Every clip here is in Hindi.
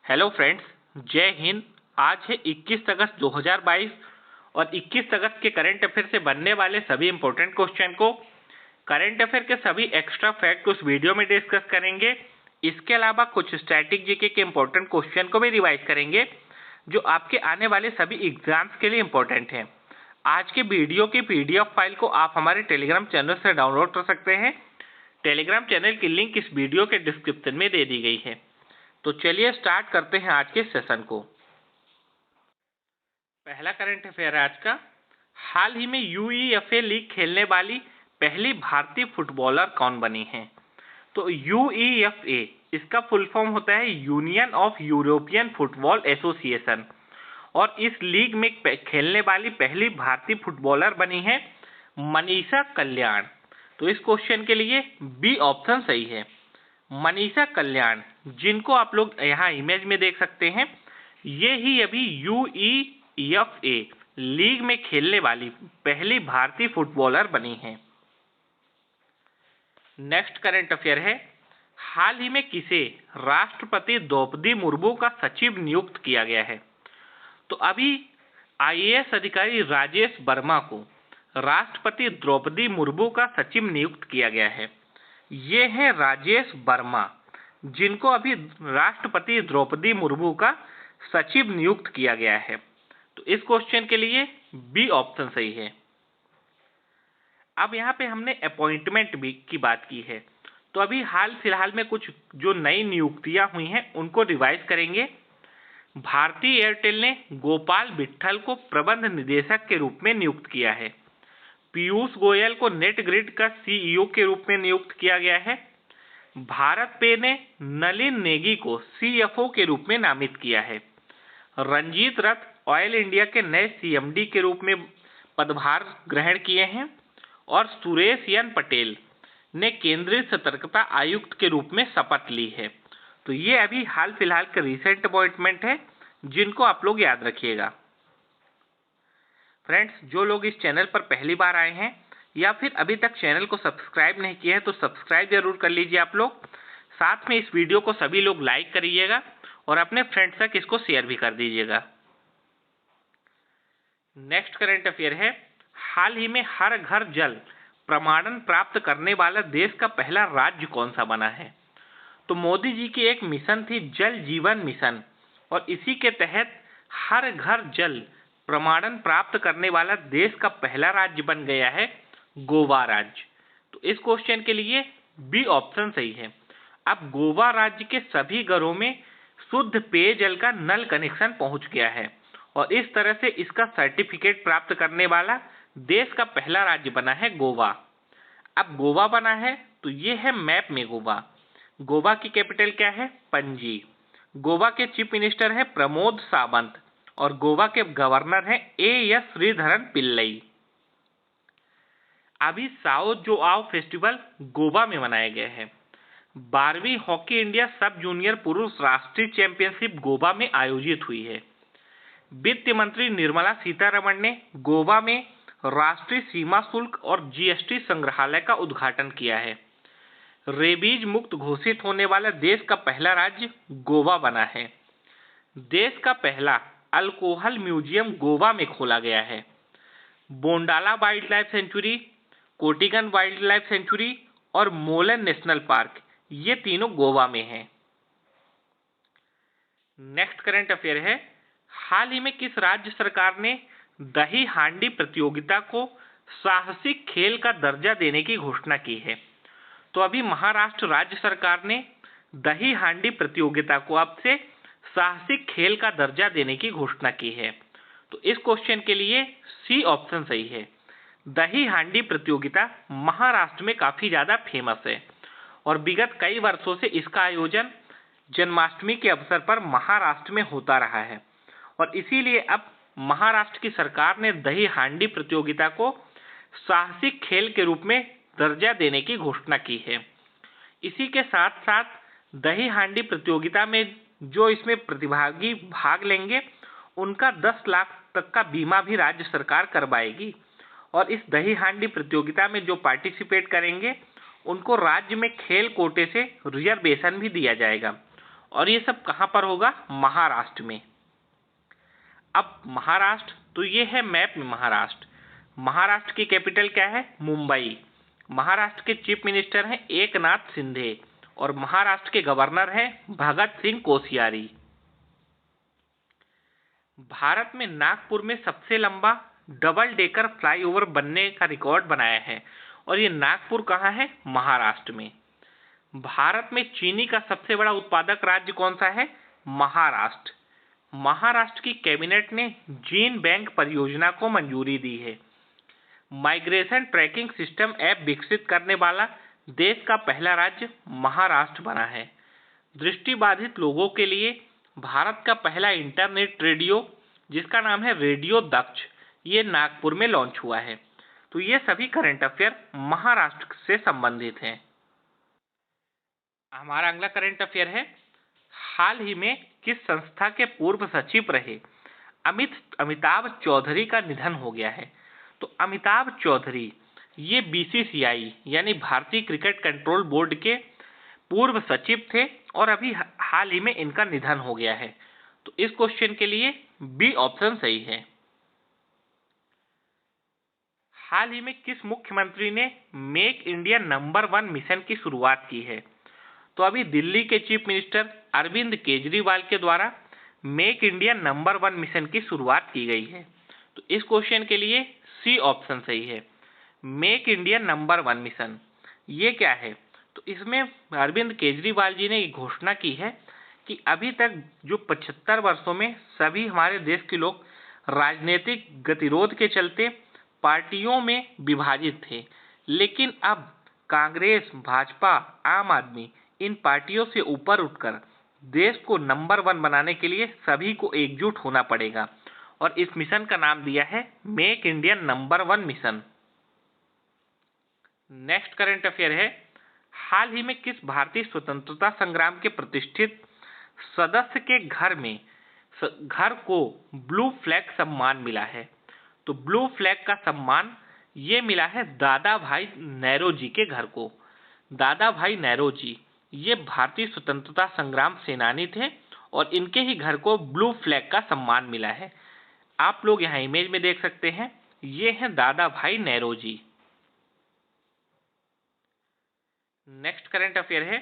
हेलो फ्रेंड्स, जय हिंद। आज है 21 अगस्त 2022 और 21 अगस्त के करंट अफेयर से बनने वाले सभी इंपॉर्टेंट क्वेश्चन को, करंट अफेयर के सभी एक्स्ट्रा फैक्ट उस वीडियो में डिस्कस करेंगे। इसके अलावा कुछ स्टैटिक जीके के इंपॉर्टेंट क्वेश्चन को भी रिवाइज करेंगे जो आपके आने वाले सभी एग्जाम्स के लिए इंपॉर्टेंट हैं। आज के वीडियो की पीडीएफ फाइल को आप हमारे टेलीग्राम चैनल से डाउनलोड कर सकते हैं। टेलीग्राम चैनल की लिंक इस वीडियो के डिस्क्रिप्शन में दे दी गई है। तो चलिए स्टार्ट करते हैं आज के सेशन को। पहला करंट अफेयर है आज का। हाल ही में यूईएफए लीग खेलने वाली पहली भारतीय फुटबॉलर कौन बनी है? तो यूईएफए इसका फुल फॉर्म होता है union of European football association और इस लीग में खेलने वाली पहली भारतीय फुटबॉलर बनी है मनीषा कल्याण। तो इस क्वेश्चन के लिए बी ऑप्शन सही है। मनीषा कल्याण, जिनको आप लोग यहाँ इमेज में देख सकते हैं, ये ही अभी यूईएफए लीग में खेलने वाली पहली भारतीय फुटबॉलर बनी है। नेक्स्ट करंट अफेयर है। हाल ही में किसे राष्ट्रपति द्रौपदी मुर्मू का सचिव नियुक्त किया गया है? तो अभी आईएएस अधिकारी राजेश वर्मा को राष्ट्रपति द्रौपदी मुर्मू का सचिव नियुक्त किया गया है। ये हैं राजेश वर्मा, जिनको अभी राष्ट्रपति द्रौपदी मुर्मू का सचिव नियुक्त किया गया है। तो इस क्वेश्चन के लिए बी ऑप्शन सही है। अब यहाँ पे हमने अपॉइंटमेंट भी की बात की है, तो अभी हाल फिलहाल में कुछ जो नई नियुक्तियां हुई हैं उनको रिवाइज करेंगे। भारतीय एयरटेल ने गोपाल विट्ठल को प्रबंध निदेशक के रूप में नियुक्त किया है। पीयूष गोयल को नेट ग्रिड का सीईओ के रूप में नियुक्त किया गया है। भारत पे ने नलिन नेगी को सीएफओ के रूप में नामित किया है। रंजीत रथ ऑयल इंडिया के नए सीएमडी के रूप में पदभार ग्रहण किए हैं और सुरेश एन पटेल ने केंद्रीय सतर्कता आयुक्त के रूप में शपथ ली है। तो ये अभी हाल फिलहाल के रिसेंट अपॉइंटमेंट है, जिनको आप लोग याद रखिएगा। फ्रेंड्स, जो लोग इस चैनल पर पहली बार आए हैं या फिर अभी तक चैनल को सब्सक्राइब नहीं किए हैं तो सब्सक्राइब जरूर कर लीजिए आप लोग। साथ में इस वीडियो को सभी लोग लाइक करिएगा और अपने फ्रेंड्स तक इसको शेयर भी कर दीजिएगा। नेक्स्ट करंट अफेयर है। हाल ही में हर घर जल प्रमाणन प्राप्त करने वाला देश का पहला राज्य कौन सा बना है? तो मोदी जी की एक मिशन थी जल जीवन मिशन और इसी के तहत हर घर जल प्रमाणन प्राप्त करने वाला देश का पहला राज्य बन गया है गोवा राज्य। तो इस क्वेश्चन के लिए बी ऑप्शन सही है। अब गोवा राज्य के सभी घरों में शुद्ध पेयजल का नल कनेक्शन पहुंच गया है और इस तरह से इसका सर्टिफिकेट प्राप्त करने वाला देश का पहला राज्य बना है गोवा। अब गोवा बना है तो ये है मैप में गोवा। गोवा की कैपिटल क्या है? पणजी। गोवा के चीफ मिनिस्टर है प्रमोद सावंत और गोवा के गवर्नर हैं एएस श्रीधरन पिल्लई। अभी साओ जोआओ फेस्टिवल गोवा में मनाया गया है। 12वीं हॉकी इंडिया सब जूनियर पुरुष राष्ट्रीय चैंपियनशिप गोवा में आयोजित हुई है। वित्त मंत्री निर्मला सीतारमण ने गोवा में राष्ट्रीय सीमा शुल्क और जीएसटी संग्रहालय का उद्घाटन किया है। रेबीज मुक्त घोषित होने वाला देश का पहला राज्य गोवा बना है। देश का पहला अल्कोहल म्यूजियम गोवा में खोला गया है। Bondla wildlife sanctuary, Cotigao wildlife sanctuary और मोलन नेशनल पार्क, ये तीनों गोवा में हैं। नेक्स्ट करंट अफेयर है। हाल ही में किस राज्य सरकार ने दही हांडी प्रतियोगिता को साहसिक खेल का दर्जा देने की घोषणा की है? तो अभी महाराष्ट्र राज्य सरकार ने दही हांडी प्रतियोगिता को अब से साहसिक खेल का दर्जा देने की घोषणा की है। तो इस क्वेश्चन के लिए सी ऑप्शन सही है। दही हांडी प्रतियोगिता महाराष्ट्र में काफी ज्यादा फेमस है और विगत कई वर्षों से इसका आयोजन जन्माष्टमी के अवसर पर महाराष्ट्र में होता रहा है और इसीलिए अब महाराष्ट्र की सरकार ने दही हांडी प्रतियोगिता को साहसिक खेल के रूप में दर्जा देने की घोषणा की है। इसी के साथ साथ दही हांडी प्रतियोगिता में जो इसमें प्रतिभागी भाग लेंगे उनका 10 लाख तक का बीमा भी राज्य सरकार करवाएगी और इस दही हांडी प्रतियोगिता में जो पार्टिसिपेट करेंगे उनको राज्य में खेल कोटे से रिजर्वेशन भी दिया जाएगा और ये सब कहाँ पर होगा? महाराष्ट्र में। अब महाराष्ट्र, तो ये है मैप में महाराष्ट्र। महाराष्ट्र की कैपिटल क्या है? मुंबई। महाराष्ट्र के चीफ मिनिस्टर हैं एकनाथ शिंदे और महाराष्ट्र के गवर्नर हैं भगत सिंह कोश्यारी। भारत में नागपुर में सबसे लंबा डबल डेकर फ्लाईओवर बनने का रिकॉर्ड बनाया है और ये नागपुर कहाँ है? महाराष्ट्र में। भारत में चीनी का सबसे बड़ा उत्पादक राज्य कौन सा है? महाराष्ट्र। महाराष्ट्र की कैबिनेट ने जीन बैंक परियोजना को मंजूरी दी है। माइग्रेशन ट्रैकिंग सिस्टम ऐप विकसित करने वाला देश का पहला राज्य महाराष्ट्र बना है। दृष्टिबाधित लोगों के लिए भारत का पहला इंटरनेट रेडियो, जिसका नाम है रेडियो दक्ष, ये नागपुर में लॉन्च हुआ है। तो ये सभी करंट अफेयर महाराष्ट्र से संबंधित हैं। हमारा अगला करंट अफेयर है, हाल ही में किस संस्था के पूर्व सचिव रहे अमिताभ चौधरी का निधन हो गया है? तो अमिताभ चौधरी ये बीसीसीआई यानी भारतीय क्रिकेट कंट्रोल बोर्ड के पूर्व सचिव थे और अभी हाल ही में इनका निधन हो गया है। तो इस क्वेश्चन के लिए बी ऑप्शन सही है। हाल ही में किस मुख्यमंत्री ने मेक इंडिया नंबर 1 मिशन की शुरुआत की है? तो अभी दिल्ली के चीफ मिनिस्टर अरविंद केजरीवाल के द्वारा मेक इंडिया नंबर 1 मिशन की शुरुआत की गई है। तो इस क्वेश्चन के लिए सी ऑप्शन सही है। मेक इंडिया नंबर 1 मिशन ये क्या है? तो इसमें अरविंद केजरीवाल जी ने घोषणा की है कि अभी तक जो 75 वर्षों में सभी हमारे देश के लोग राजनीतिक गतिरोध के चलते पार्टियों में विभाजित थे, लेकिन अब कांग्रेस, भाजपा, आम आदमी इन पार्टियों से ऊपर उठकर देश को नंबर 1 बनाने के लिए सभी को एकजुट होना पड़ेगा और इस मिशन का नाम दिया है make India number 1 mission. Next current affair है, हाल ही में किस भारतीय स्वतंत्रता संग्राम के प्रतिष्ठित सदस्य के घर को ब्लू फ्लैग सम्मान मिला है? तो ब्लू फ्लैग का सम्मान ये मिला है दादा भाई नौरोजी के घर को। दादा भाई नौरोजी ये भारतीय स्वतंत्रता संग्राम सेनानी थे और इनके ही घर को ब्लू फ्लैग का सम्मान मिला है। आप लोग यहाँ इमेज में देख सकते हैं, ये हैं दादा भाई नौरोजी। नेक्स्ट करंट अफेयर है,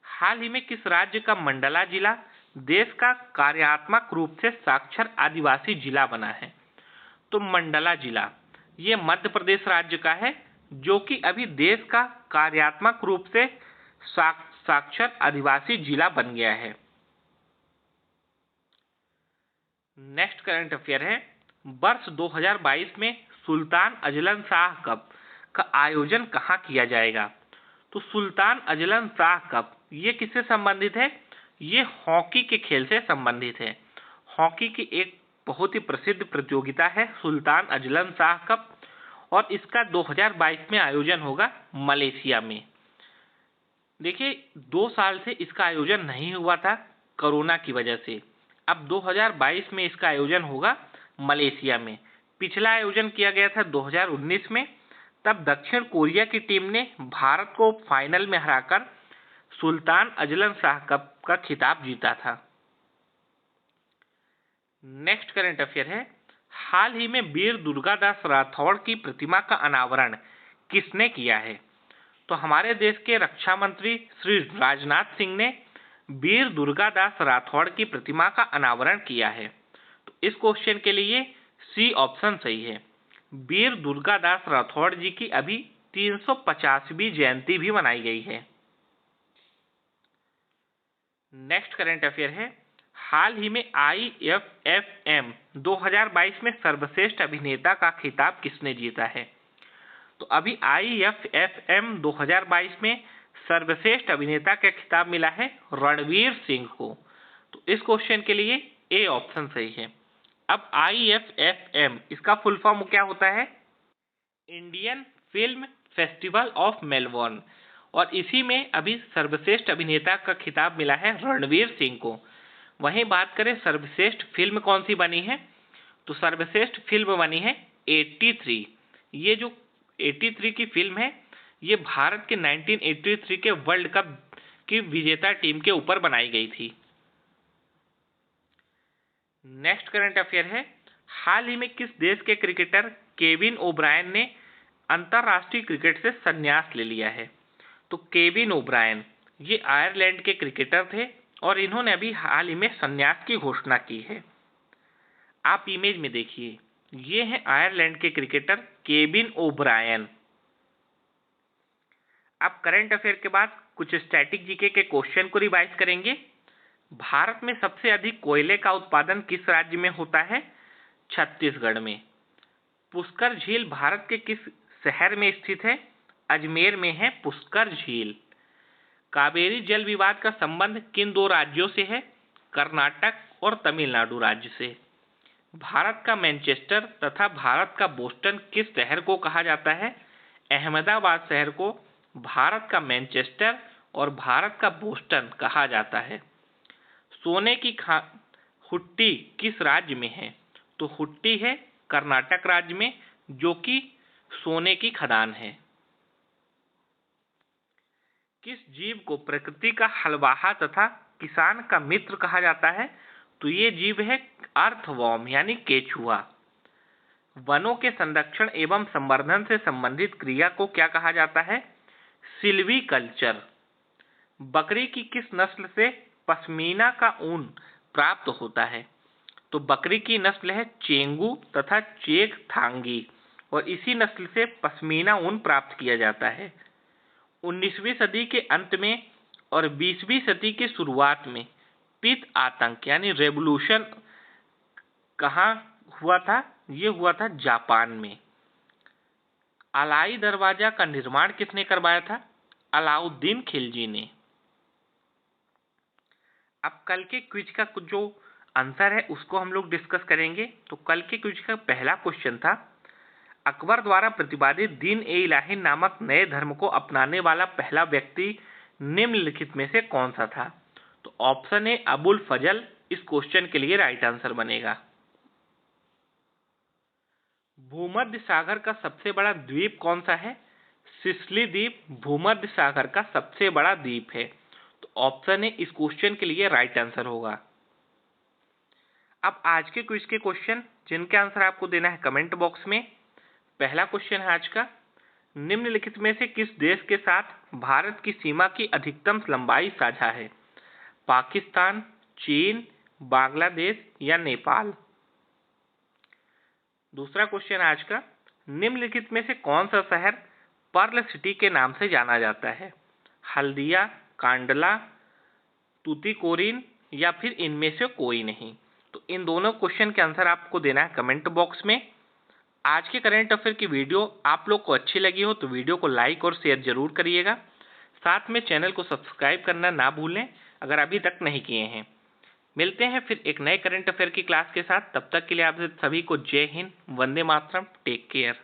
हाल ही में किस राज्य का मंडला जिला देश का कार्यात्मक रूप से साक्षर आदिवासी जिला बना है? तो मंडला जिला ये मध्य प्रदेश राज्य का है, जो कि अभी देश का कार्यात्मक रूप से साक्षर आदिवासी जिला बन गया है। नेक्स्ट करंट अफेयर है, वर्ष 2022 में सुल्तान अजलन शाह कप का आयोजन कहाँ किया जाएगा? तो सुल्तान अजलन शाह कप ये किससे संबंधित है? ये हॉकी के खेल से संबंधित है। हॉकी की एक बहुत ही प्रसिद्ध प्रतियोगिता है सुल्तान अजलन शाह कप और इसका 2022 में आयोजन होगा मलेशिया में। देखिए 2 साल से इसका आयोजन नहीं हुआ था कोरोना की वजह से। अब 2022 में इसका आयोजन होगा मलेशिया में। पिछला आयोजन किया गया था 2019 में, तब दक्षिण कोरिया की टीम ने भारत को फाइनल में हराकर सुल्तान अजलन शाह कप का खिताब जीता था। नेक्स्ट करंट अफेयर है, हाल ही में वीर दुर्गादास राठौड़ की प्रतिमा का अनावरण किसने किया है? तो हमारे देश के रक्षा मंत्री श्री राजनाथ सिंह ने वीर दुर्गादास राठौड़ की प्रतिमा का अनावरण किया है। तो इस क्वेश्चन के लिए सी ऑप्शन सही है। वीर दुर्गादास राठौड़ जी की अभी 350वीं जयंती भी मनाई गई है। नेक्स्ट करंट अफेयर है, हाल ही में IFFM 2022 में सर्वश्रेष्ठ अभिनेता का खिताब किसने जीता है? तो अभी IFFM 2022 में सर्वश्रेष्ठ अभिनेता का खिताब मिला है रणवीर सिंह को। तो इस क्वेश्चन के लिए ए ऑप्शन सही है। अब IFFM इसका फुल फॉर्म क्या होता है? Indian film festival of Melbourne, और इसी में अभी सर्वश्रेष्ठ अभिनेता का खिताब मिला है रणवीर सिंह को। वहीं बात करें सर्वश्रेष्ठ फिल्म कौन सी बनी है, तो सर्वश्रेष्ठ फिल्म बनी है 83। ये जो 83 की फिल्म है ये भारत के 1983 के वर्ल्ड कप की विजेता टीम के ऊपर बनाई गई थी। नेक्स्ट करंट अफेयर है, हाल ही में किस देश के क्रिकेटर केविन ओब्रायन ने अंतरराष्ट्रीय क्रिकेट से संन्यास ले लिया है? तो केविन ओब्रायन ये आयरलैंड के क्रिकेटर थे और इन्होंने अभी हाल ही में संन्यास की घोषणा की है। आप इमेज में देखिए, ये हैं आयरलैंड के क्रिकेटर केविन ओब्रायन। अब करंट अफेयर के बाद कुछ स्टैटिक जीके के क्वेश्चन को रिवाइज करेंगे। भारत में सबसे अधिक कोयले का उत्पादन किस राज्य में होता है? छत्तीसगढ़ में। पुष्कर झील भारत के किस शहर में स्थित है? अजमेर में है पुष्कर झील। कावेरी जल विवाद का संबंध किन दो राज्यों से है? कर्नाटक और तमिलनाडु राज्य से। भारत का मैनचेस्टर तथा भारत का बोस्टन किस शहर को कहा जाता है? अहमदाबाद शहर को भारत का मैनचेस्टर और भारत का बोस्टन कहा जाता है। सोने की हुट्टी किस राज्य में है? तो हुट्टी है कर्नाटक राज्य में, जो कि सोने की खदान है। किस जीव को प्रकृति का हलवाहा तथा किसान का मित्र कहा जाता है? तो ये जीव है अर्थवॉर्म यानी केचुआ। वनों के संरक्षण एवं संवर्धन से संबंधित क्रिया को क्या कहा जाता है? सिल्वीकल्चर। बकरी की किस नस्ल से पश्मीना का ऊन प्राप्त होता है? तो बकरी की नस्ल है चेंगू तथा चेगथांगी और इसी नस्ल से पश्मीना ऊन प्राप्त किया जाता है। 19वीं सदी के अंत में और 20वीं सदी के शुरुआत में पित्त आतंक यानी रेवोल्यूशन कहाँ हुआ था? ये हुआ था जापान में। अलाई दरवाजा का निर्माण किसने करवाया था? अलाउद्दीन खिलजी ने। अब कल के क्विज का कुछ जो आंसर है उसको हम लोग डिस्कस करेंगे। तो कल के क्विज का पहला क्वेश्चन था, अकबर द्वारा प्रतिपादित दीन ए इलाही नामक नए धर्म को अपनाने वाला पहला व्यक्ति निम्नलिखित में से कौन सा था? तो ऑप्शन ए अबुल फजल इस क्वेश्चन के लिए राइट आंसर बनेगा। भूमध्य सागर का सबसे बड़ा द्वीप कौन सा है? सिसिली द्वीप भूमध्य सागर का सबसे बड़ा द्वीप है। तो ऑप्शन ए इस क्वेश्चन के लिए राइट आंसर होगा। अब आज के क्विज के क्वेश्चन जिनके आंसर आपको देना है कमेंट बॉक्स में। पहला क्वेश्चन है आज का, निम्नलिखित में से किस देश के साथ भारत की सीमा की अधिकतम लंबाई साझा है? पाकिस्तान, चीन, बांग्लादेश या नेपाल। दूसरा क्वेश्चन आज का, निम्नलिखित में से कौन सा शहर पर्ल सिटी के नाम से जाना जाता है? हल्दिया, कांडला, तूतीकोरिन या फिर इनमें से कोई नहीं। तो इन दोनों क्वेश्चन के आंसर आपको देना है कमेंट बॉक्स में। आज के करंट अफेयर की वीडियो आप लोग को अच्छी लगी हो तो वीडियो को लाइक और शेयर जरूर करिएगा। साथ में चैनल को सब्सक्राइब करना ना भूलें अगर अभी तक नहीं किए हैं। मिलते हैं फिर एक नए करंट अफेयर की क्लास के साथ। तब तक के लिए आप सभी को जय हिंद, वंदे मातरम, टेक केयर।